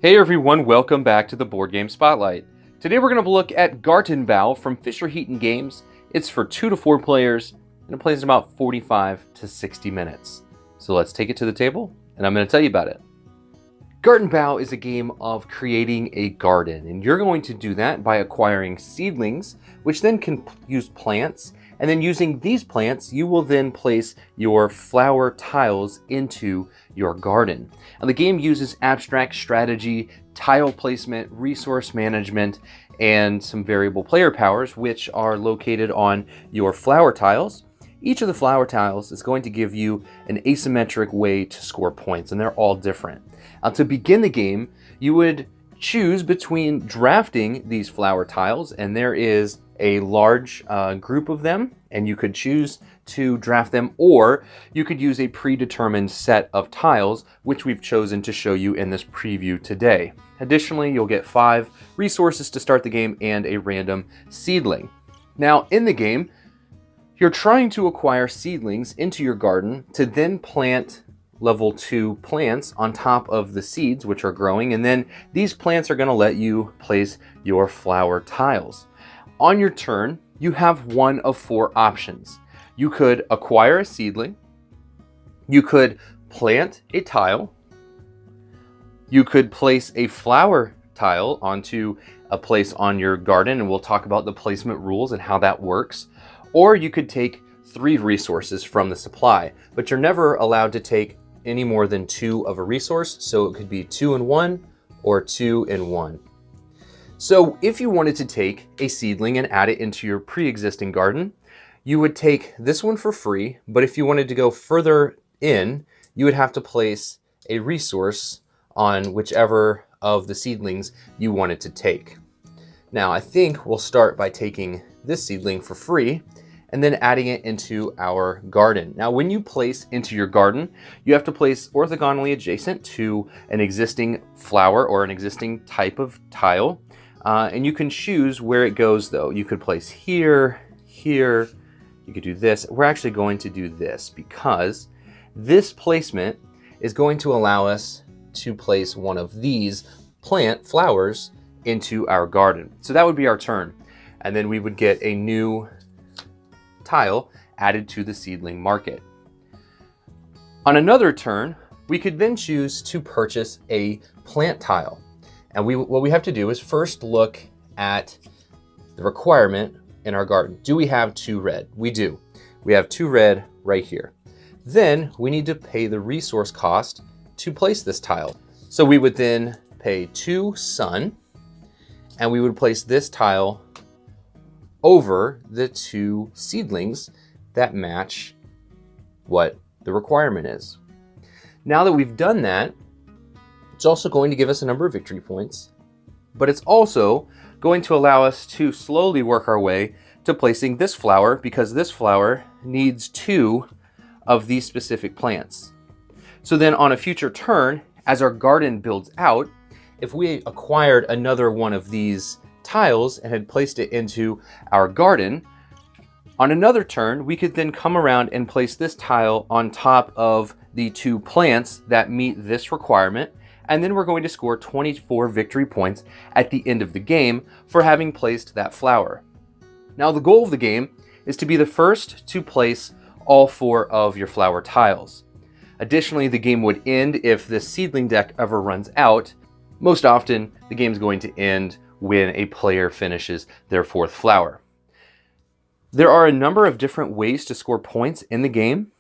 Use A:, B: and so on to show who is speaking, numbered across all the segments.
A: Hey everyone, welcome back to the Board Game Spotlight. Today we're going to look at Gartenbau from Fisher Heaton Games. It's for 2 to 4 players, and it plays in about 45 to 60 minutes. So let's take it to the table, and I'm going to tell you about it. Gartenbau is a game of creating a garden, and you're going to do that by acquiring seedlings, which then can use plants, and then using these plants, you will then place your flower tiles into your garden. Now, the game uses abstract strategy, tile placement, resource management, and some variable player powers, which are located on your flower tiles. Each of the flower tiles is going to give you an asymmetric way to score points, and they're all different. Now, to begin the game, you would choose between drafting these flower tiles, and there is a large group of them, and you could choose to draft them, or you could use a predetermined set of tiles, which we've chosen to show you in this preview today. Additionally, you'll get 5 resources to start the game and a random seedling. Now, in the game, you're trying to acquire seedlings into your garden to then plant level 2 plants on top of the seeds which are growing, and then these plants are going to let you place your flower tiles. On your turn, you have one of 4 options. You could acquire a seedling, you could plant a tile, you could place a flower tile onto a place on your garden, and we'll talk about the placement rules and how that works, or you could take 3 resources from the supply, but you're never allowed to take any more than 2 of a resource, so it could be 2 in 1 or 2 in 1. So if you wanted to take a seedling and add it into your pre-existing garden, you would take this one for free, but if you wanted to go further in, you would have to place a resource on whichever of the seedlings you wanted to take. Now, I think we'll start by taking this seedling for free and then adding it into our garden. Now, when you place into your garden, you have to place orthogonally adjacent to an existing flower or an existing type of tile. And you can choose where it goes though. You could place here, here, you could do this. We're actually going to do this because this placement is going to allow us to place one of these plant flowers into our garden. So that would be our turn. And then we would get a new tile added to the seedling market. On another turn, we could then choose to purchase a plant tile. And what we have to do is first look at the requirement in our garden. Do we have 2 red? We do. We have 2 red right here. Then we need to pay the resource cost to place this tile. So we would then pay 2 sun, and we would place this tile over the 2 seedlings that match what the requirement is. Now that we've done that, it's also going to give us a number of victory points, but it's also going to allow us to slowly work our way to placing this flower, because this flower needs 2 of these specific plants. So then on a future turn, as our garden builds out, if we acquired another one of these tiles and had placed it into our garden, on another turn, we could then come around and place this tile on top of the 2 plants that meet this requirement, and then we're going to score 24 victory points at the end of the game for having placed that flower. Now, the goal of the game is to be the first to place all 4 of your flower tiles. Additionally, the game would end if the seedling deck ever runs out. Most often, the game is going to end when a player finishes their 4th flower. There are a number of different ways to score points in the game,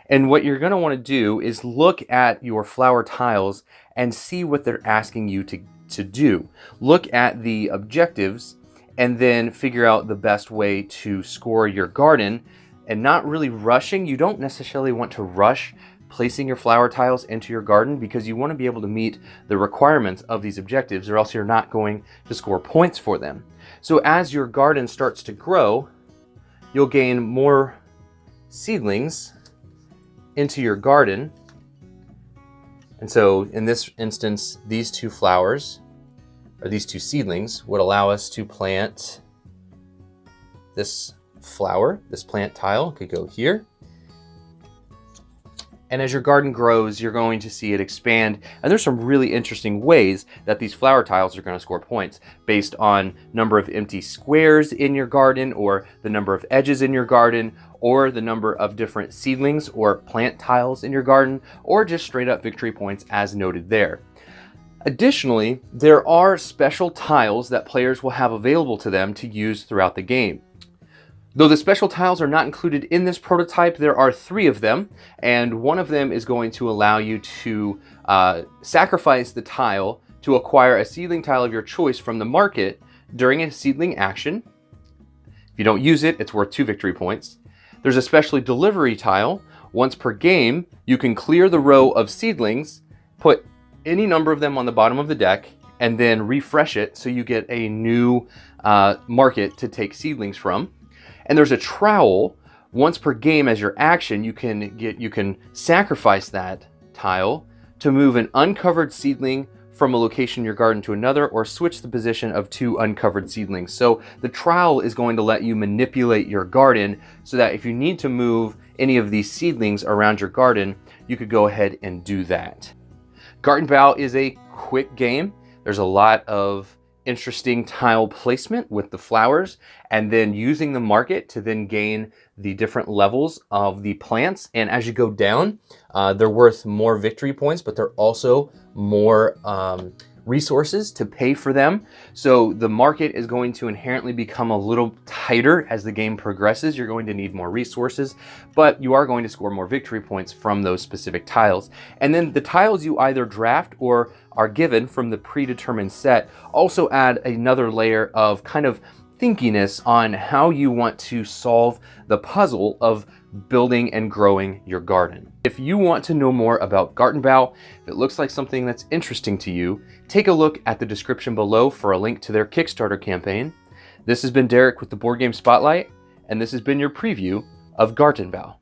A: and what you're going to want to do is look at your flower tiles and see what they're asking you to do. Look at the objectives and then figure out the best way to score your garden, and not really rushing. You don't necessarily want to rush placing your flower tiles into your garden, because you want to be able to meet the requirements of these objectives, or else you're not going to score points for them. So as your garden starts to grow, you'll gain more seedlings into your garden. And so in this instance, these 2 flowers, or these 2 seedlings, would allow us to plant this flower. This plant tile could go here. And as your garden grows, you're going to see it expand. And there's some really interesting ways that these flower tiles are going to score points based on number of empty squares in your garden, or the number of edges in your garden, or the number of different seedlings or plant tiles in your garden, or just straight up victory points as noted there. Additionally, there are special tiles that players will have available to them to use throughout the game. Though the special tiles are not included in this prototype, there are 3 of them, and one of them is going to allow you to sacrifice the tile to acquire a seedling tile of your choice from the market during a seedling action. If you don't use it, it's worth 2 victory points. There's a special delivery tile. Once per game, you can clear the row of seedlings, put any number of them on the bottom of the deck, and then refresh it so you get a new market to take seedlings from. And there's a trowel. Once per game as your action, you can sacrifice that tile to move an uncovered seedling from a location in your garden to another, or switch the position of 2 uncovered seedlings. So the trowel is going to let you manipulate your garden so that if you need to move any of these seedlings around your garden, you could go ahead and do that. Gartenbau is a quick game. There's a lot of interesting tile placement with the flowers, and then using the market to then gain the different levels of the plants. And as you go down, they're worth more victory points, but they're also more resources to pay for them. So the market is going to inherently become a little tighter as the game progresses. You're going to need more resources, but you are going to score more victory points from those specific tiles. And then the tiles you either draft or are given from the predetermined set also add another layer of kind of thinkiness on how you want to solve the puzzle of building and growing your garden. If you want to know more about Gartenbau, if it looks like something that's interesting to you, take a look at the description below for a link to their Kickstarter campaign. This has been Derek with the Board Game Spotlight, and this has been your preview of Gartenbau.